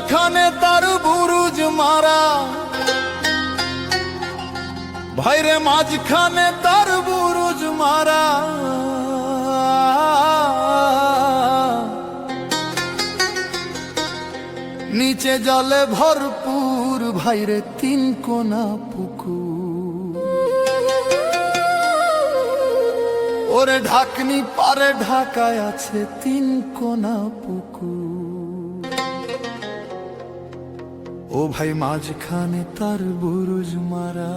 মাঝখানে তার বুরুজ মারা, ভাইরে মাঝখানে তার বুরুজ মারা। নিচে জলে ভরপুর ভাইরে তিন কোনা পুকুর। ওরে ঢাকনি পারে ঢাকায় আছে তিন কোনা পুকুর। ও ভাই মাঝখানে তার বুরুজ মারা।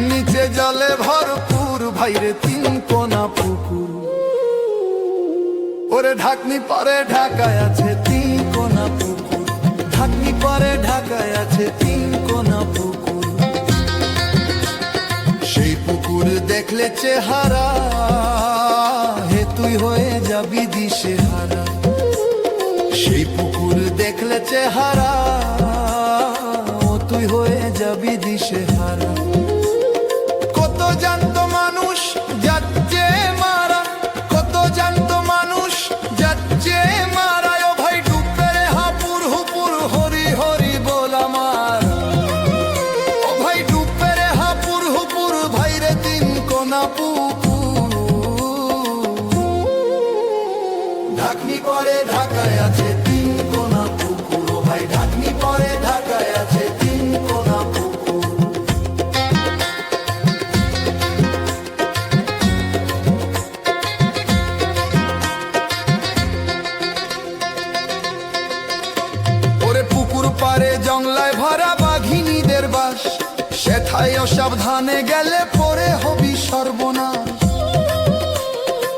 নিচে জলে ভরপুর ভাইরে তিন কোনা পুকুর। ওরে ঢাকনি পরে ঢাকায় আছে তিন কোনা পুকুর। ঢাকনি পরে ঢাকায় আছে তিন কোনা পুকুর। সেই পুকুর দেখলে চেহারা, হে তুই হয়ে যাবি দিশেহারা। সেই পুকুর দেখলে চেহারা, ও তুই হয়ে যাবি দিশেহারা। কত জানতো মানুষ যাচ্ছে মারা, কত জানতো মানুষ যাচ্ছে মারা। ও ভাই ডুবে রে হাপুর হুপুর হরি হরি বল আমার। ও ভাই ডুবে রে হাপুর হুপুর ভাইরে তিন কোনা পুকুর। ঢাকনি পরে ঢাকায় আছে তিন কোনা পুকুর। ও ভাই ঢাকনি পরে ঢাকায় আছে তিন কোনা পুকুর। পারে জংলায় ভরা বাঘিনীদের বাস, সেথায় অসাবধানে গেলে পরে হবি সর্বনাশ।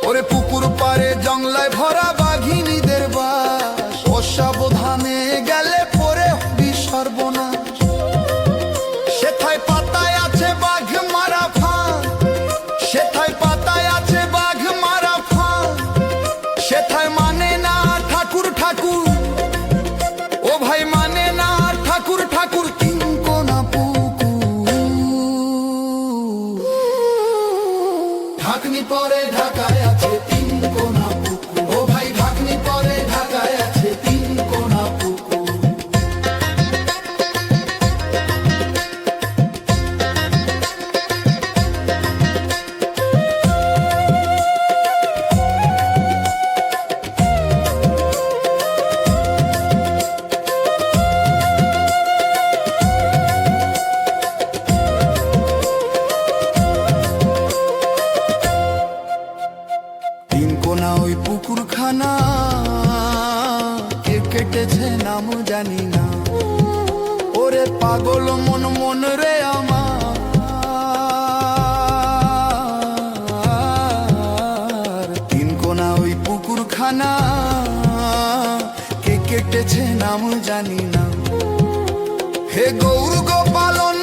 ওরে পুকুর পারে জংলায় ভরা বাঘিনীদের বাস, অসাবধানে গেলে পরে হবি সর্বনাশ। সেথায় পাতায় আছে বাঘ মারা ফাঁদ, সেথায় পাতায় আছে বাঘ মারা ফাঁদ। সেথায় মানে না ঠাকুর ঠাকুর, ও ভাই মানে না ঠাকুর ঠাকুর তিন কোনা পুকুর। ঢাকনি পরে ঢাকায় আছে তিন কোনা পুকুর। ও ভাই ঢাকনি পরে ঢাকায় আছে তিন কোনা পুকুর। ওই পুকুর খানা কে কেটেছে নাম জানি না। ওরে পাগল মন মন রে আমার। তিন কোনা ওই পুকুর খানা কে কেটেছে নাম জানি না। হে গৌর গোপালন